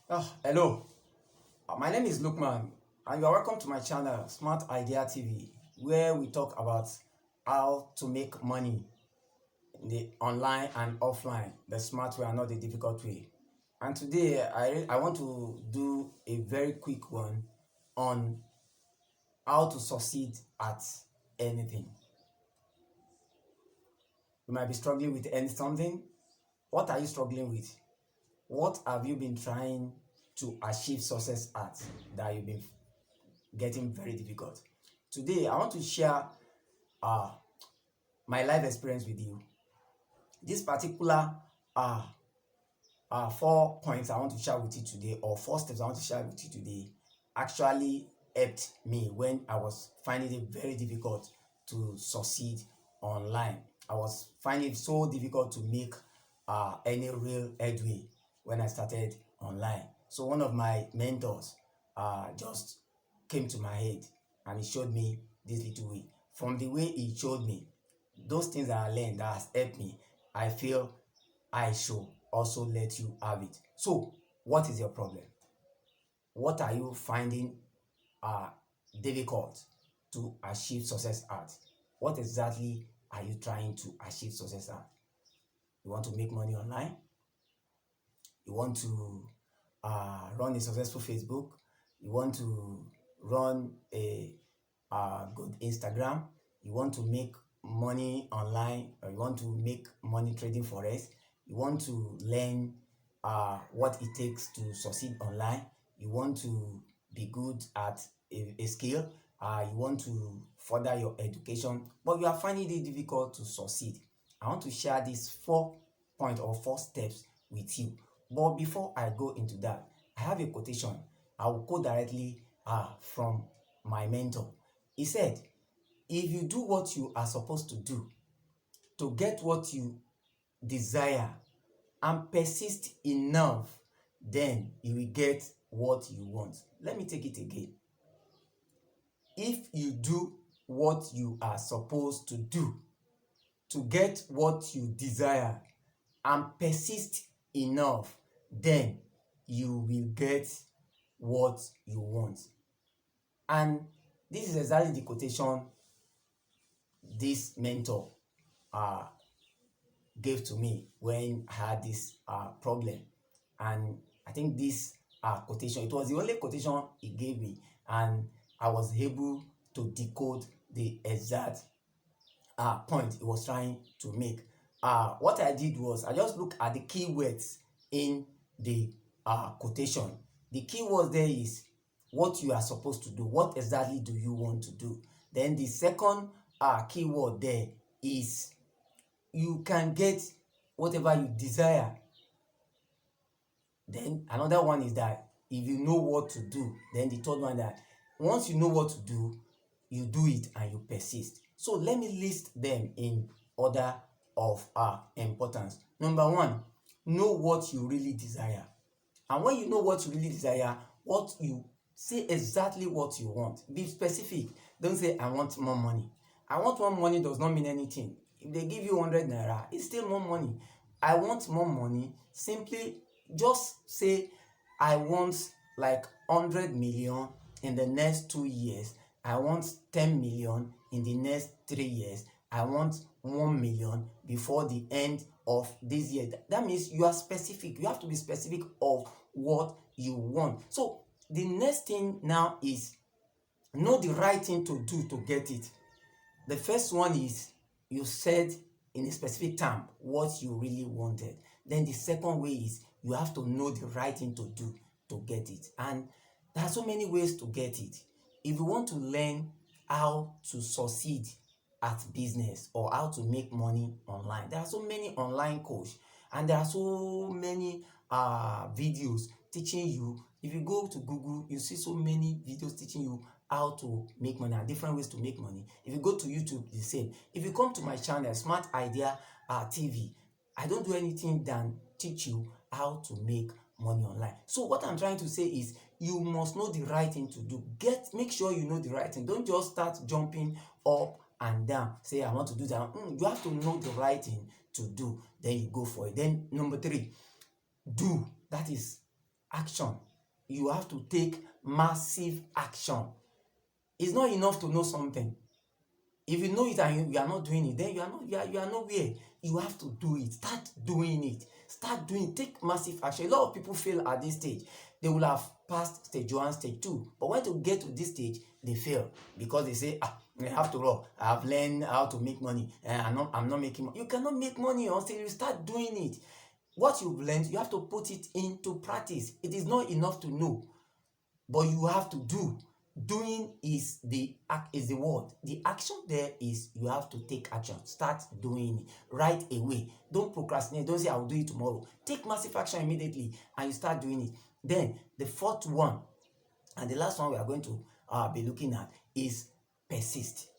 Hello, my name is Lukman, and you are welcome to my channel, Smart Idea TV, where we talk about how to make money in the online and offline, the smart way and not the difficult way. And today, I want to do a very quick one on how to succeed at anything. You might be struggling with something. What are you struggling with? What have you been trying to achieve success at that you've been getting very difficult? Today, I want to share uh, my life experience with you. This particular 4 points I want to share with you today, or 4 steps I want to share with you today, actually helped me when I was finding it very difficult to succeed online. I was finding it so difficult to make any real headway when I started online. So one of my mentors just came to my head and he showed me this little way. From the way he showed me, those things that I learned that has helped me, I feel I should also let you have it. So, what is your problem? What are you finding uh, difficult to achieve success at? What exactly are you trying to achieve success at? You want to make money online? You want to run a successful Facebook? You want to run a good Instagram? You want to make money online, or you want to make money trading forex? You want to learn what it takes to succeed online? You want to be good at a skill? You want to further your education, but you are finding it difficult to succeed. I want to share these 4 points or 4 steps with you. But before I go into that, I have a quotation. I will quote directly from my mentor. He said, if you do what you are supposed to do to get what you desire and persist enough, then you will get what you want. Let me take it again. If you do what you are supposed to do to get what you desire and persist enough, then you will get what you want. And this is exactly the quotation this mentor uh, gave to me when I had this problem. And I think this quotation, it was the only quotation he gave me, and I was able to decode the exact point he was trying to make. What I did was I just looked at the keywords in the quotation. The keyword there is what you are supposed to do. What exactly do you want to do? Then the second keyword there is you can get whatever you desire. Then another one is that if you know what to do. Then the third one, that once you know what to do, you do it and you persist. So let me list them in order of importance. Number one, know what you really desire. And when you know what you really desire, what you say exactly what you want. Be specific. Don't say I want more money. I want more money does not mean anything. If they give you 100 naira, it's still more money. I want more money. Simply just say I want like 100 million in the next 2 years. I want 10 million in the next 3 years. I want 1 million before the end of this year. That means you are specific. You have to be specific of what you want. So the next thing now is know the right thing to do to get it. The first one is you said in a specific term what you really wanted. Then the second way is you have to know the right thing to do to get it. And there are so many ways to get it. If you want to learn how to succeed at business or how to make money online, there are so many online courses, and there are so many videos teaching you. If you go to Google, you see so many videos teaching you how to make money and different ways to make money. If you go to YouTube, the same. If you come to my channel, Smart Idea TV, I don't do anything than teach you how to make money online. So what I'm trying to say is you must know the right thing to do. Make sure you know the right thing. Don't just start jumping up and down. Say I want to do that. You have to know the right thing to do. Then you go for it. Then number 3, do. That is action. You have to take massive action. It's not enough to know something. If you know it and you are not doing it, then you are nowhere. You have to do it. Start doing it. Start doing it. Take massive action. A lot of people fail at this stage. They will have passed stage 1, stage 2, but when to get to this stage, they fail because they say, I have to run. I have learned how to make money, and I'm not making money. You cannot make money until you start doing it. What you've learned, you have to put it into practice. It is not enough to know, but you have to do. Doing is the word. The action there is you have to take action. Start doing it right away. Don't procrastinate. Don't say I'll do it tomorrow. Take massive action immediately and you start doing it. Then the fourth one and the last one we are going to be looking at is persist.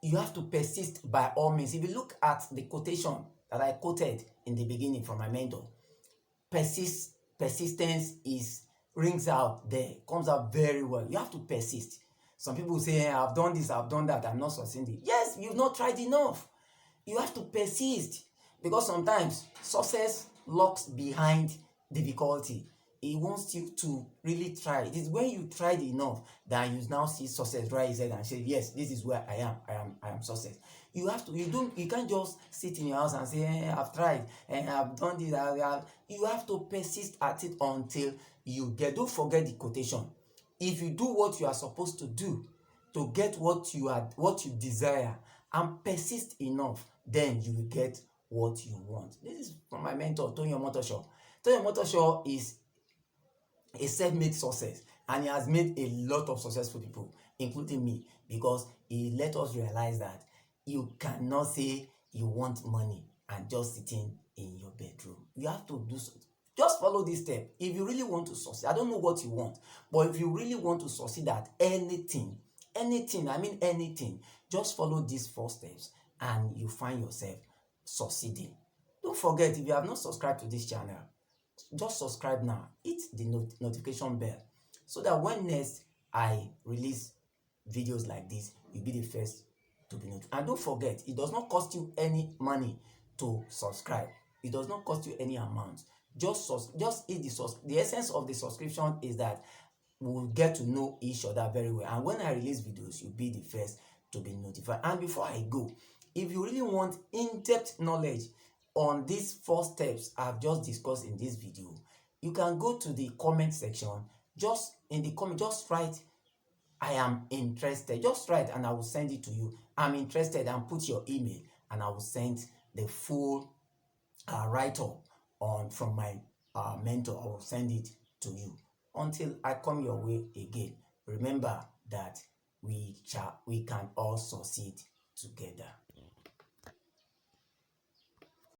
You have to persist by all means. If you look at the quotation that I quoted in the beginning from my mentor, persistence rings out there, comes out very well. You have to persist. Some people say, I've done this, I've done that, I'm not succeeding. Yes, you've not tried enough. You have to persist because sometimes success lurks behind difficulty. It wants you to really try. It is when you tried enough that you now see success right inside and say, yes, this is where I am success. You can't just sit in your house and say, I've tried and I've done this. You have to persist at it until you get. Don't forget the quotation. If you do what you are supposed to do to get what you desire and persist enough, then you will get what you want. This is from my mentor, Tony Omotosho. Tony Omotosho is a self-made success, and he has made a lot of successful people, including me, because he let us realize that you cannot say you want money and just sitting in your bedroom. You have to do something. Just follow this step. If you really want to succeed, I don't know what you want, but if you really want to succeed at anything, just follow these 4 steps and you find yourself succeeding. Don't forget, if you have not subscribed to this channel, just subscribe now. Hit the notification bell so that when next I release videos like this, you'll be the first to be notified. And don't forget, it does not cost you any money to subscribe. It does not cost you any amount. Just hit the essence of the subscription is that we'll get to know each other very well. And when I release videos, you'll be the first to be notified. And before I go, if you really want in-depth knowledge on these 4 steps I've just discussed in this video, you can go to the comment section. Just in the comment, just write, I am interested. Just write and I will send it to you. I'm interested, and put your email and I will send the full write-up from my mentor. I will send it to you. Until I come your way again, remember that we can all succeed together.